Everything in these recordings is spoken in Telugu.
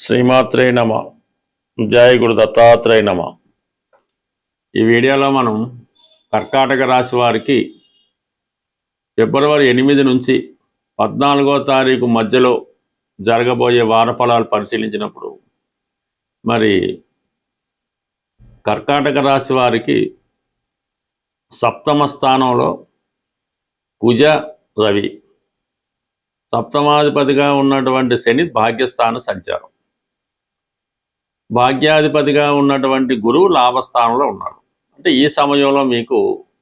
శ్రీమాత్రే నమ. జయ గురు దత్తాత్రేయ నమ. ఈ వీడియోలో మనం కర్కాటక రాశి వారికి ఫిబ్రవరి 8 నుంచి 14వ తారీఖు మధ్యలో జరగబోయే వార ఫలాలు పరిశీలించినప్పుడు మరి కర్కాటక రాశి వారికి సప్తమ స్థానంలో కుజ రవి, సప్తమాధిపతిగా ఉన్నటువంటి శని భాగ్యస్థాన సంచారం, భాగ్యాధిపతిగా ఉన్నటువంటి గురువు లాభస్థానంలో ఉన్నాడు. అంటే ఈ సమయంలో మీకు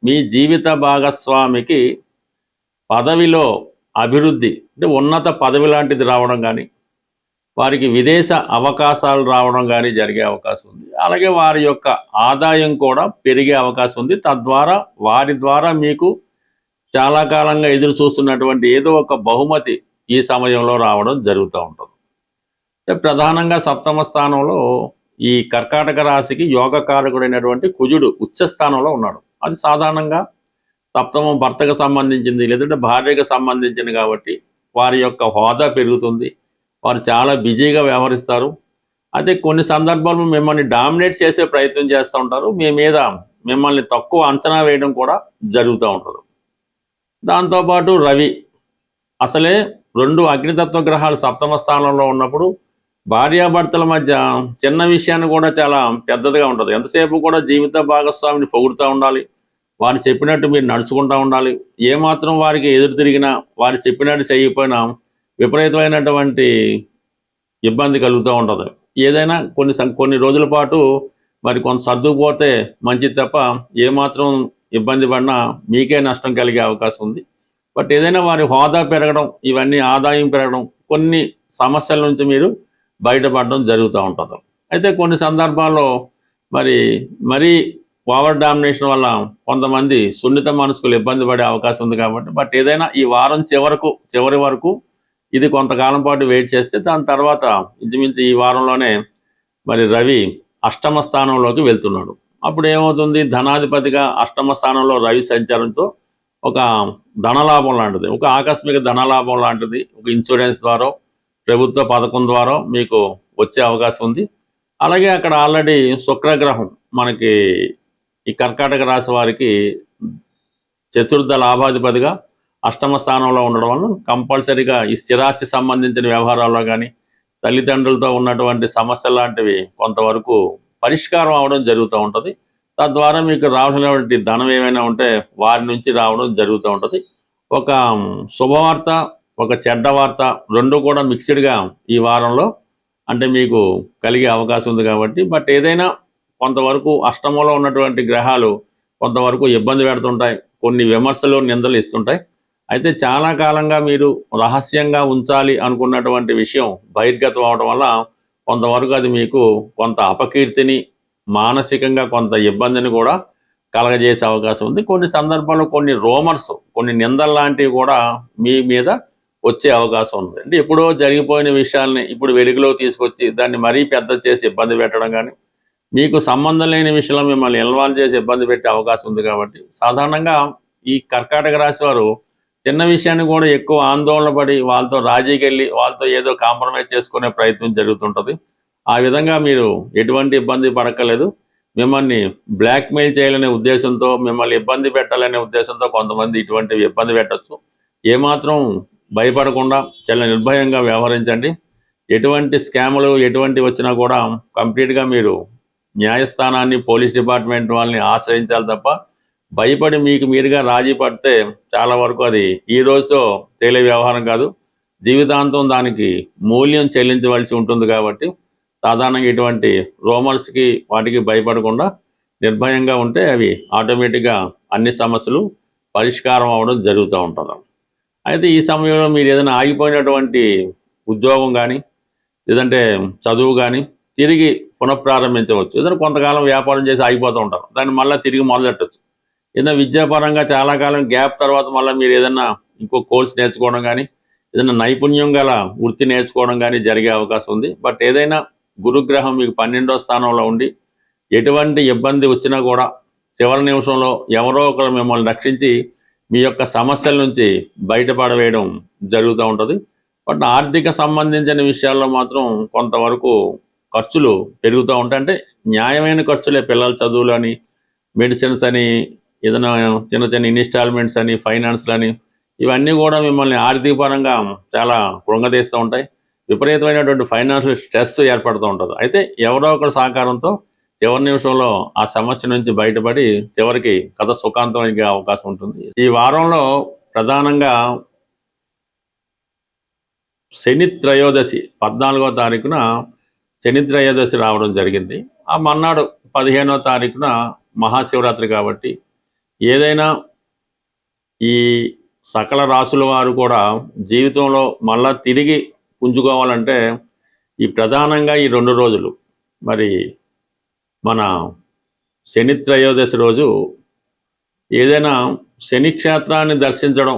మీ జీవిత భాగస్వామికి పదవిలో అభివృద్ధి, అంటే ఉన్నత పదవి లాంటిది రావడం కానీ, వారికి విదేశ అవకాశాలు రావడం కానీ జరిగే అవకాశం ఉంది. అలాగే వారి యొక్క ఆదాయం కూడా పెరిగే అవకాశం ఉంది. తద్వారా వారి ద్వారా మీకు చాలా కాలంగా ఎదురు చూస్తున్నటువంటి ఏదో ఒక బహుమతి ఈ సమయంలో రావడం జరుగుతూ ఉంటుంది. ప్రధానంగా సప్తమ స్థానంలో ఈ కర్కాటక రాశికి యోగకారకుడైనటువంటి కుజుడు ఉచ్చ స్థానంలో ఉన్నాడు. అది సాధారణంగా సప్తమం భర్తకు సంబంధించింది, లేదంటే భార్యకు సంబంధించింది కాబట్టి వారి యొక్క హోదా పెరుగుతుంది. వారు చాలా బిజీగా వ్యవహరిస్తారు. అయితే కొన్ని సందర్భాల్లో మిమ్మల్ని డామినేట్ చేసే ప్రయత్నం చేస్తూ ఉంటారు. మీ మీద మిమ్మల్ని తక్కువ అంచనా వేయడం కూడా జరుగుతూ ఉంటుంది. దాంతోపాటు రవి, అసలే 2 అగ్నితత్వ గ్రహాలు సప్తమ స్థానంలో ఉన్నప్పుడు భార్యాభర్తల మధ్య చిన్న విషయాన్ని కూడా చాలా పెద్దదిగా ఉంటుంది. ఎంతసేపు కూడా జీవిత భాగస్వామిని పొగుడుతూ ఉండాలి, వారు చెప్పినట్టు మీరు నడుచుకుంటూ ఉండాలి. ఏమాత్రం వారికి ఎదురు తిరిగినా, వారు చెప్పినట్టు చేయకపోయినా విపరీతమైనటువంటి ఇబ్బంది కలుగుతూ ఉంటుంది. ఏదైనా కొన్ని రోజుల పాటు మరి కొంత సర్దుకుపోతే మంచిది తప్ప ఏమాత్రం ఇబ్బంది పడినా మీకే నష్టం కలిగే అవకాశం ఉంది. బట్ ఏదైనా వారి హోదా పెరగడం, ఇవన్నీ ఆదాయం పెరగడం, కొన్ని సమస్యల నుంచి మీరు బయటపడడం జరుగుతూ ఉంటుంది. అయితే కొన్ని సందర్భాల్లో మరీ ఓవర్ డామినేషన్ వల్ల కొంతమంది సున్నిత మనసుకులు ఇబ్బంది పడే అవకాశం ఉంది. కాబట్టి బట్ ఏదైనా ఈ వారం చివరి వరకు ఇది కొంతకాలం పాటు వెయిట్ చేస్తే దాని తర్వాత ఇంచుమించు ఈ వారంలోనే మరి రవి అష్టమ స్థానంలోకి వెళ్తున్నాడు. అప్పుడు ఏమవుతుంది, ధనాధిపతిగా అష్టమ స్థానంలో రవి సంచారంతో ఒక ధనలాభం లాంటిది, ఒక ఆకస్మిక ధనలాభం లాంటిది, ఒక ఇన్సూరెన్స్ ద్వారా, ప్రభుత్వ పథకం ద్వారా మీకు వచ్చే అవకాశం ఉంది. అలాగే అక్కడ ఆల్రెడీ శుక్రగ్రహం మనకి ఈ కర్కాటక రాశి వారికి చతుర్థ లాభాధిపతిగా అష్టమ స్థానంలో ఉండడం వల్ల కంపల్సరీగా ఈ స్థిరాస్తి సంబంధించిన వ్యవహారాల్లో కానీ, తల్లిదండ్రులతో ఉన్నటువంటి సమస్యలు లాంటివి కొంతవరకు పరిష్కారం అవడం జరుగుతూ ఉంటుంది. తద్వారా మీకు రావాల్సినటువంటి ధనం ఏమైనా ఉంటే వారి నుంచి రావడం జరుగుతూ ఉంటుంది. ఒక శుభవార్త, ఒక చెడ్డ వార్త, 2 కూడా మిక్స్డ్గా ఈ వారంలో అంటే మీకు కలిగే అవకాశం ఉంది. కాబట్టి బట్ ఏదైనా కొంతవరకు అష్టమంలో ఉన్నటువంటి గ్రహాలు కొంతవరకు ఇబ్బంది పెడుతుంటాయి, కొన్ని విమర్శలు నిందలు ఇస్తుంటాయి. అయితే చాలా కాలంగా మీరు రహస్యంగా ఉంచాలి అనుకున్నటువంటి విషయం బహిర్గతం అవడం వల్ల కొంతవరకు అది మీకు కొంత అపకీర్తిని, మానసికంగా కొంత ఇబ్బందిని కూడా కలగజేసే అవకాశం ఉంది. కొన్ని సందర్భాల్లో కొన్ని రూమర్స్, కొన్ని నిందలు లాంటివి కూడా మీ మీద వచ్చే అవకాశం ఉంది. అంటే ఎప్పుడో జరిగిపోయిన విషయాల్ని ఇప్పుడు వెలుగులో తీసుకొచ్చి దాన్ని మరీ పెద్ద చేసి ఇబ్బంది పెట్టడం కానీ, మీకు సంబంధం లేని విషయంలో మిమ్మల్ని ఇన్వాల్వ్ చేసి ఇబ్బంది పెట్టే అవకాశం ఉంది. కాబట్టి సాధారణంగా ఈ కర్కాటక రాశి వారు చిన్న విషయాన్ని కూడా ఎక్కువ ఆందోళన పడి వాళ్ళతో రాజీకి వెళ్ళి వాళ్ళతో ఏదో కాంప్రమైజ్ చేసుకునే ప్రయత్నం జరుగుతుంటుంది. ఆ విధంగా మీరు ఎటువంటి ఇబ్బంది పడక్కలేదు. మిమ్మల్ని బ్లాక్మెయిల్ చేయాలనే ఉద్దేశంతో, మిమ్మల్ని ఇబ్బంది పెట్టాలనే ఉద్దేశంతో కొంతమంది ఇటువంటివి ఇబ్బంది పెట్టచ్చు. ఏమాత్రం భయపడకుండా చాలా నిర్భయంగా వ్యవహరించండి. ఎటువంటి స్కాములు ఎటువంటి వచ్చినా కూడా కంప్లీట్గా మీరు న్యాయస్థానాన్ని, పోలీస్ డిపార్ట్మెంట్ వాళ్ళని ఆశ్రయించాలి తప్ప భయపడి మీకు మీరుగా రాజీ పడితే చాలా వరకు అది ఈ రోజుతో తేలే వ్యవహారం కాదు. జీవితాంతం దానికి మూల్యం చెల్లించవలసి ఉంటుంది. కాబట్టి సాధారణంగా ఇటువంటి రూమర్స్కి వాటికి భయపడకుండా నిర్భయంగా ఉంటే అవి ఆటోమేటిక్గా అన్ని సమస్యలు పరిష్కారం అవ్వడం జరుగుతూ ఉంటుంది. అయితే ఈ సమయంలో మీరు ఏదైనా ఆగిపోయినటువంటి ఉద్యోగం కానీ, లేదంటే చదువు కానీ తిరిగి పునఃప్రారంభించవచ్చు. ఏదైనా కొంతకాలం వ్యాపారం చేసి ఆగిపోతూ ఉంటారు, దాన్ని మళ్ళీ తిరిగి మొదలెట్టచ్చు. ఏదైనా విద్యాపరంగా చాలా కాలం గ్యాప్ తర్వాత మళ్ళీ మీరు ఏదైనా ఇంకో కోర్స్ నేర్చుకోవడం కానీ, ఏదైనా నైపుణ్యం గల వృత్తి నేర్చుకోవడం కానీ జరిగే అవకాశం ఉంది. బట్ ఏదైనా గురుగ్రహం మీకు 12వ స్థానంలో ఉండి ఎటువంటి ఇబ్బంది వచ్చినా కూడా చివరి నిమిషంలో ఎవరో ఒకరు మిమ్మల్ని రక్షించి మీ యొక్క సమస్యల నుంచి బయటపడవేయడం జరుగుతూ ఉంటుంది. బట్ ఆర్థిక సంబంధించిన విషయాల్లో మాత్రం కొంతవరకు ఖర్చులు పెరుగుతూ ఉంటాయి. అంటే న్యాయమైన ఖర్చులే, పిల్లల చదువులు అని, మెడిసిన్స్ అని, ఏదైనా చిన్న చిన్న ఇన్స్టాల్మెంట్స్ అని, ఫైనాన్స్లు అని, ఇవన్నీ కూడా మిమ్మల్ని ఆర్థిక పరంగా చాలా కృంగదీస్తూ ఉంటాయి. విపరీతమైనటువంటి ఫైనాన్షియల్ స్ట్రెస్ ఏర్పడుతూ ఉంటుంది. అయితే ఎవరో ఒకరి సహకారంతో చివరి నిమిషంలో ఆ సమస్య నుంచి బయటపడి చివరికి కథ సుఖాంతం అయ్యే అవకాశం ఉంటుంది. ఈ వారంలో ప్రధానంగా శని త్రయోదశి 14వ తారీఖున శని త్రయోదశి రావడం జరిగింది. ఆ మర్నాడు 15వ తారీఖున మహాశివరాత్రి కాబట్టి ఏదైనా ఈ సకల రాసుల వారు కూడా జీవితంలో మళ్ళా తిరిగి పుంజుకోవాలంటే ఈ ప్రధానంగా ఈ 2 రోజులు మరి మన శని త్రయోదశి రోజు ఏదైనా శని క్షేత్రాన్ని దర్శించడం,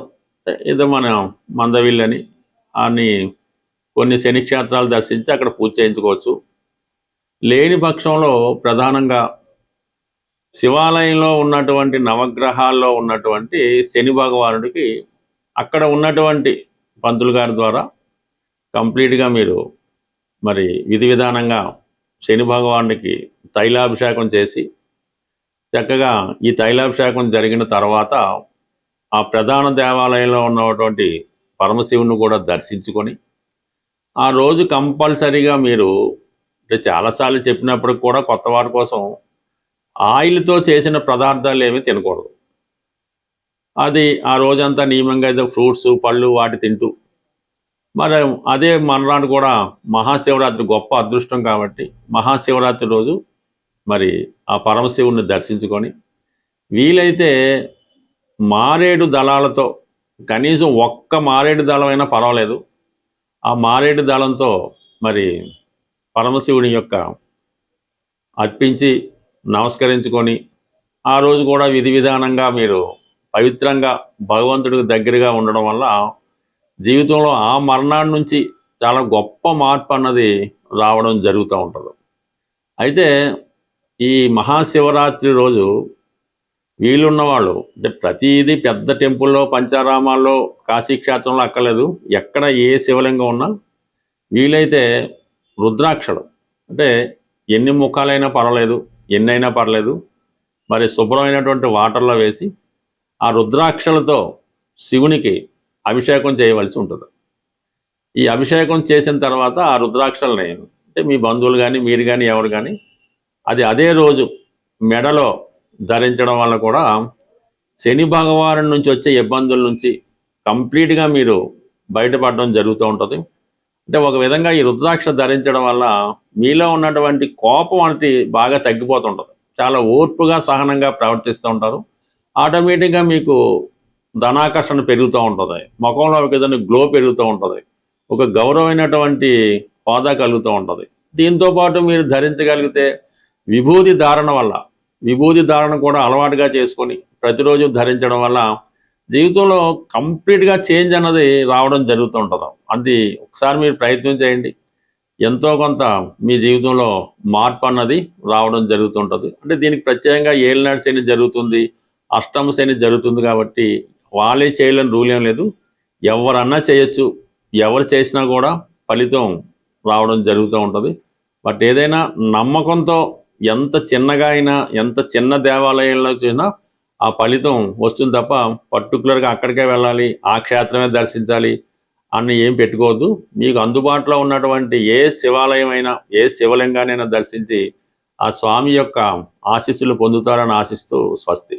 ఏదో మన మందవిల్లని అని కొన్ని శని క్షేత్రాలు దర్శించి అక్కడ పూజ చేయించుకోవచ్చు. లేని పక్షంలో ప్రధానంగా శివాలయంలో ఉన్నటువంటి నవగ్రహాల్లో ఉన్నటువంటి శని భగవానుడికి అక్కడ ఉన్నటువంటి పంతులు గారి ద్వారా కంప్లీట్గా మీరు మరి విధి విధానంగా శని భగవానుడికి తైలాభిషేకం చేసి చక్కగా ఈ తైలాభిషేకం జరిగిన తర్వాత ఆ ప్రధాన దేవాలయంలో ఉన్నటువంటి పరమశివుని కూడా దర్శించుకొని ఆ రోజు కంపల్సరీగా మీరు, అంటే చాలాసార్లు చెప్పినప్పటికి కూడా కొత్త వారి కోసం ఆయిల్తో చేసిన పదార్థాలు ఏమీ తినకూడదు. అది ఆ రోజంతా నియమంగా ఏదో ఫ్రూట్స్ పళ్ళు వాటి తింటూ, మరి అదే మర్నాడు కూడా మహాశివరాత్రి గొప్ప అదృష్టం కాబట్టి మహాశివరాత్రి రోజు మరి ఆ పరమశివుని దర్శించుకొని వీలైతే మారేడు దళాలతో, కనీసం ఒక్క మారేడు దళమైనా పర్వాలేదు, ఆ మారేడు దళంతో మరి పరమశివుని యొక్క అర్పించి నమస్కరించుకొని ఆ రోజు కూడా విధి విధానంగా మీరు పవిత్రంగా భగవంతుడికి దగ్గరగా ఉండడం వల్ల జీవితంలో ఆ మర్నాడు నుంచి చాలా గొప్ప మార్పు అన్నది రావడం జరుగుతూ ఉంటుంది. అయితే ఈ మహాశివరాత్రి రోజు వీలున్న వాళ్ళు, అంటే ప్రతిదీ పెద్ద టెంపుల్లో పంచారామాల్లో కాశీక్షేత్రంలో అక్కర్లేదు, ఎక్కడ ఏ శివలింగం ఉన్నా వీలైతే రుద్రాక్షలు, అంటే ఎన్ని ముఖాలైనా పర్వాలేదు, ఎన్నైనా పర్లేదు, మరి శుభ్రమైనటువంటి వాటర్లో వేసి ఆ రుద్రాక్షలతో శివునికి అభిషేకం చేయవలసి ఉంటుంది. ఈ అభిషేకం చేసిన తర్వాత ఆ రుద్రాక్షల్ని, అంటే మీ బంధువులు కానీ మీరు కానీ ఎవరు కానీ అది అదే రోజు మెడలో ధరించడం వల్ల కూడా శని భగవాను నుంచి వచ్చే ఇబ్బందుల నుంచి కంప్లీట్గా మీరు బయటపడడం జరుగుతూ ఉంటుంది. అంటే ఒక విధంగా ఈ రుద్రాక్ష ధరించడం వల్ల మీలో ఉన్నటువంటి కోపం అనేది బాగా తగ్గిపోతుంటుంది. చాలా ఓర్పుగా సహనంగా ప్రవర్తిస్తూ ఉంటారు. ఆటోమేటిక్గా మీకు ధనాకర్షణ పెరుగుతూ ఉంటుంది, ముఖంలో ఒక విధంగా గ్లో పెరుగుతూ ఉంటుంది, ఒక గౌరవమైనటువంటి హోదా కలుగుతూ ఉంటుంది. దీంతోపాటు మీరు ధరించగలిగితే విభూతి ధారణ కూడా అలవాటుగా చేసుకొని ప్రతిరోజు ధరించడం వల్ల జీవితంలో కంప్లీట్గా చేంజ్ అన్నది రావడం జరుగుతూ ఉంటుంది. అది ఒకసారి మీరు ప్రయత్నం చేయండి, ఎంతో కొంత మీ జీవితంలో మార్పు అన్నది రావడం జరుగుతుంటుంది. అంటే దీనికి ప్రత్యేకంగా ఏలినాడు శని జరుగుతుంది, అష్టమ శని జరుగుతుంది కాబట్టి వాళ్ళే చేయలేని రూల్ ఏం లేదు, ఎవరన్నా చేయొచ్చు, ఎవరు చేసినా కూడా ఫలితం రావడం జరుగుతూ ఉంటుంది. బట్ ఏదైనా నమ్మకంతో ఎంత చిన్నగా అయినా, ఎంత చిన్న దేవాలయంలో చూసినా ఆ ఫలితం వస్తుంది తప్ప పర్టికులర్గా అక్కడికే వెళ్ళాలి, ఆ క్షేత్రమే దర్శించాలి అని ఏం పెట్టుకోవద్దు. మీకు అందుబాటులో ఉన్నటువంటి ఏ శివాలయం అయినా, ఏ శివలింగానైనా దర్శించి ఆ స్వామి యొక్క ఆశీస్సులు పొందుతారని ఆశిస్తూ స్వస్తి.